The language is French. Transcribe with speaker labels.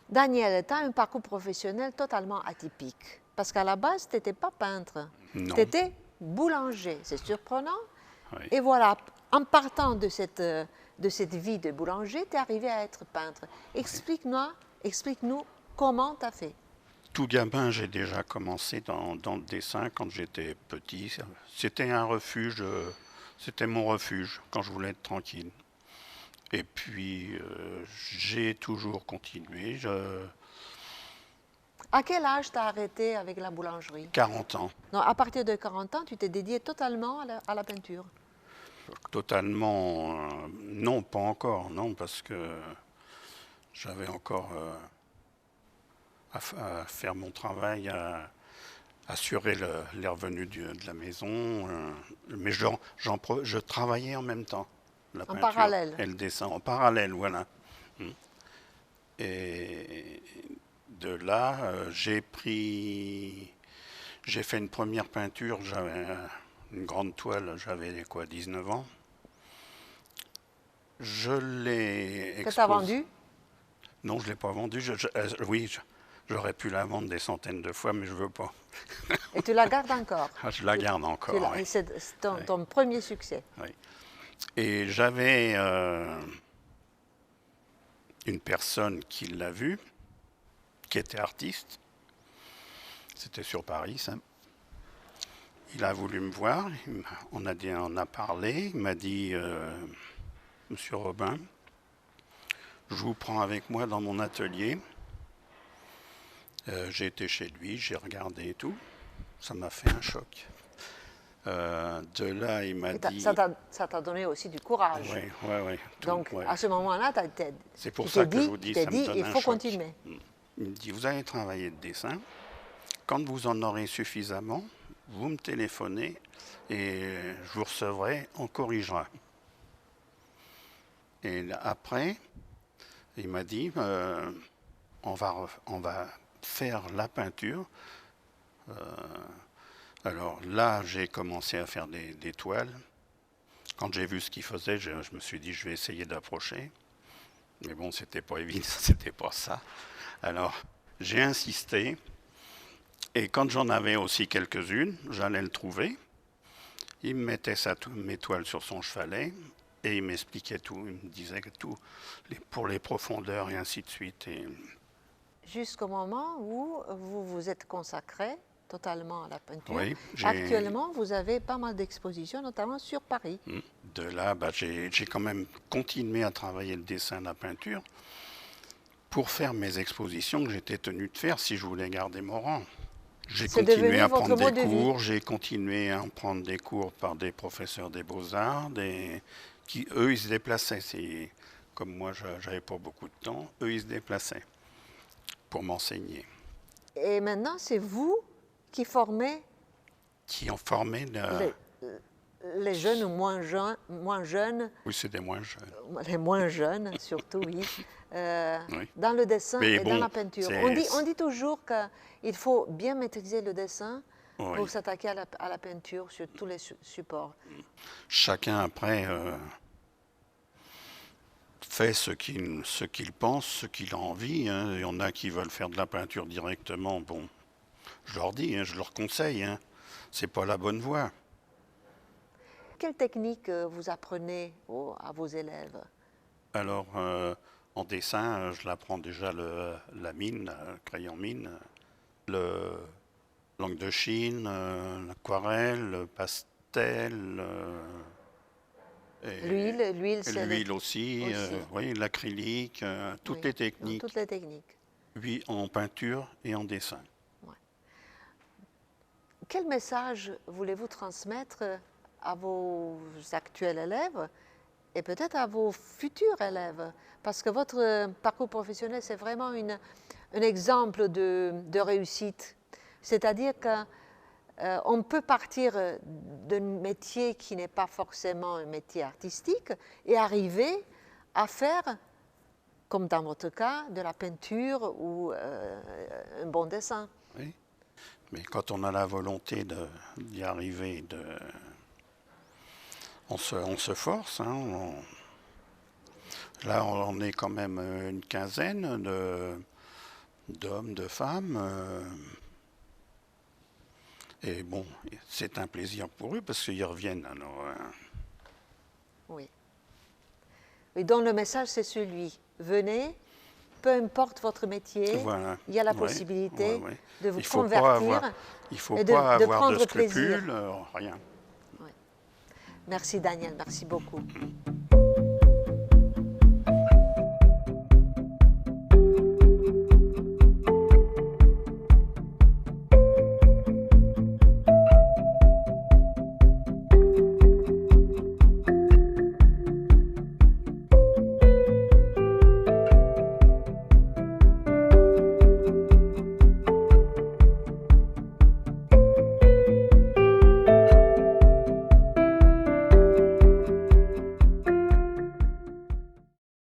Speaker 1: Daniel, tu as un parcours professionnel totalement atypique. Parce qu'à la base, tu n'étais pas peintre,
Speaker 2: Non.
Speaker 1: tu étais boulanger. C'est surprenant.
Speaker 2: Oui.
Speaker 1: Et voilà, en partant de cette vie de boulanger, tu es arrivé à être peintre. Explique-nous comment tu as fait.
Speaker 2: Tout gamin, j'ai déjà commencé dans le dessin quand j'étais petit. C'était un refuge, c'était mon refuge quand je voulais être tranquille. Et puis, j'ai toujours continué.
Speaker 1: À quel âge tu as arrêté avec la boulangerie?
Speaker 2: 40 ans,
Speaker 1: Non, à partir de 40 ans, tu t'es dédié totalement à la peinture.
Speaker 2: totalement. Non, pas encore, non, parce que j'avais encore à faire mon travail, à assurer les revenus de la maison. Mais je travaillais en même temps, la
Speaker 1: En
Speaker 2: peinture
Speaker 1: parallèle.
Speaker 2: et le dessin, en parallèle, voilà. Et de là, j'ai fait une première peinture, j'avais une grande toile, j'avais quoi, 19 ans. Je l'ai
Speaker 1: Que tu as
Speaker 2: exposée.
Speaker 1: vendu?
Speaker 2: Non, je ne l'ai pas vendue. Oui, j'aurais pu la vendre des centaines de fois, mais je ne veux pas.
Speaker 1: Et tu la gardes encore.
Speaker 2: Ah, je la garde encore, oui.
Speaker 1: C'est
Speaker 2: Oui,
Speaker 1: ton premier succès.
Speaker 2: oui. Et j'avais une personne qui l'a vue, qui était artiste. C'était sur Paris, ça. Il a voulu me voir, on a parlé, il m'a dit, Monsieur Robin, je vous prends avec moi dans mon atelier. J'ai été chez lui, j'ai regardé et tout. Ça m'a fait un choc. De là, il m'a dit...
Speaker 1: Ça t'a donné aussi du courage.
Speaker 2: Oui, oui, oui.
Speaker 1: Donc,
Speaker 2: ouais.
Speaker 1: à ce moment-là,
Speaker 2: C'est pour ça que je vous
Speaker 1: tu
Speaker 2: dis,
Speaker 1: t'es
Speaker 2: ça me
Speaker 1: dit,
Speaker 2: donne
Speaker 1: il
Speaker 2: un
Speaker 1: faut
Speaker 2: choc.
Speaker 1: continuer.
Speaker 2: Il me dit, vous allez travailler le dessin. Quand vous en aurez suffisamment, vous me téléphonez et je vous recevrai, on corrigera. Et après, il m'a dit, on va faire la peinture. Alors là, j'ai commencé à faire des toiles. Quand j'ai vu ce qu'il faisait, je me suis dit, je vais essayer d'approcher. Mais bon, c'était pas évident, c'était pas ça. Alors, j'ai insisté. Et quand j'en avais aussi quelques-unes, j'allais le trouver. Il me mettait mes toiles sur son chevalet et il m'expliquait tout. Il me disait que tout, pour les profondeurs et ainsi de suite. Et
Speaker 1: Jusqu'au moment où vous vous êtes consacré totalement à la peinture.
Speaker 2: oui,
Speaker 1: Actuellement, vous avez pas mal d'expositions, notamment sur Paris.
Speaker 2: de là, j'ai quand même continué à travailler le dessin et la peinture pour faire mes expositions que j'étais tenu de faire si je voulais garder mon rang. J'ai
Speaker 1: C'est
Speaker 2: continué
Speaker 1: devenu
Speaker 2: à
Speaker 1: votre
Speaker 2: prendre
Speaker 1: mode
Speaker 2: des
Speaker 1: de vie.
Speaker 2: cours, j'ai continué à en prendre des cours par des professeurs des beaux-arts, qui, eux, ils se déplaçaient. Comme moi, j'avais pas beaucoup de temps, eux, ils se déplaçaient pour m'enseigner.
Speaker 1: Et maintenant, c'est vous qui formez
Speaker 2: Qui ont formé
Speaker 1: les, les jeunes ou moins jeunes,
Speaker 2: Oui, c'est des moins jeunes.
Speaker 1: les moins jeunes surtout, oui,
Speaker 2: Oui.
Speaker 1: dans le dessin
Speaker 2: Mais
Speaker 1: et dans
Speaker 2: bon,
Speaker 1: la peinture.
Speaker 2: c'est...
Speaker 1: On dit toujours qu'il faut bien maîtriser le dessin
Speaker 2: Oui.
Speaker 1: pour s'attaquer à la peinture sur tous les supports.
Speaker 2: Chacun, après, fait ce qu'il pense, ce qu'il a envie. Hein. Il y en a qui veulent faire de la peinture directement. Bon, je leur dis, hein, je leur conseille. Hein. C'est pas la bonne voie.
Speaker 1: Quelle technique vous apprenez à vos élèves?
Speaker 2: Alors, en dessin, je l'apprends déjà la mine, le crayon mine, le langue de Chine, l'aquarelle, le pastel,
Speaker 1: L'huile, c'est
Speaker 2: l'huile aussi, oui, l'acrylique, toutes
Speaker 1: oui,
Speaker 2: les
Speaker 1: donc, toutes
Speaker 2: techniques.
Speaker 1: les techniques.
Speaker 2: Oui, en peinture et en dessin.
Speaker 1: Ouais. Quel message voulez-vous transmettre à vos actuels élèves et peut-être à vos futurs élèves? Parce que votre parcours professionnel, c'est vraiment un exemple de réussite. C'est-à-dire qu'on peut partir d'un métier qui n'est pas forcément un métier artistique et arriver à faire, comme dans votre cas, de la peinture ou un bon dessin.
Speaker 2: Oui. Mais quand on a la volonté d'y arriver, on se force. Hein, là, on est quand même une quinzaine d'hommes, de femmes. Et bon, c'est un plaisir pour eux parce qu'ils reviennent. Alors,
Speaker 1: Oui. Et donc le message, c'est celui, venez, peu importe votre métier,
Speaker 2: voilà.
Speaker 1: il y a la
Speaker 2: Ouais,
Speaker 1: possibilité
Speaker 2: ouais.
Speaker 1: de vous
Speaker 2: Il faut
Speaker 1: convertir.
Speaker 2: pas avoir, il faut
Speaker 1: et
Speaker 2: pas
Speaker 1: de
Speaker 2: avoir
Speaker 1: prendre
Speaker 2: de
Speaker 1: plaisir.
Speaker 2: scrupules, rien.
Speaker 1: Merci Daniel, merci beaucoup.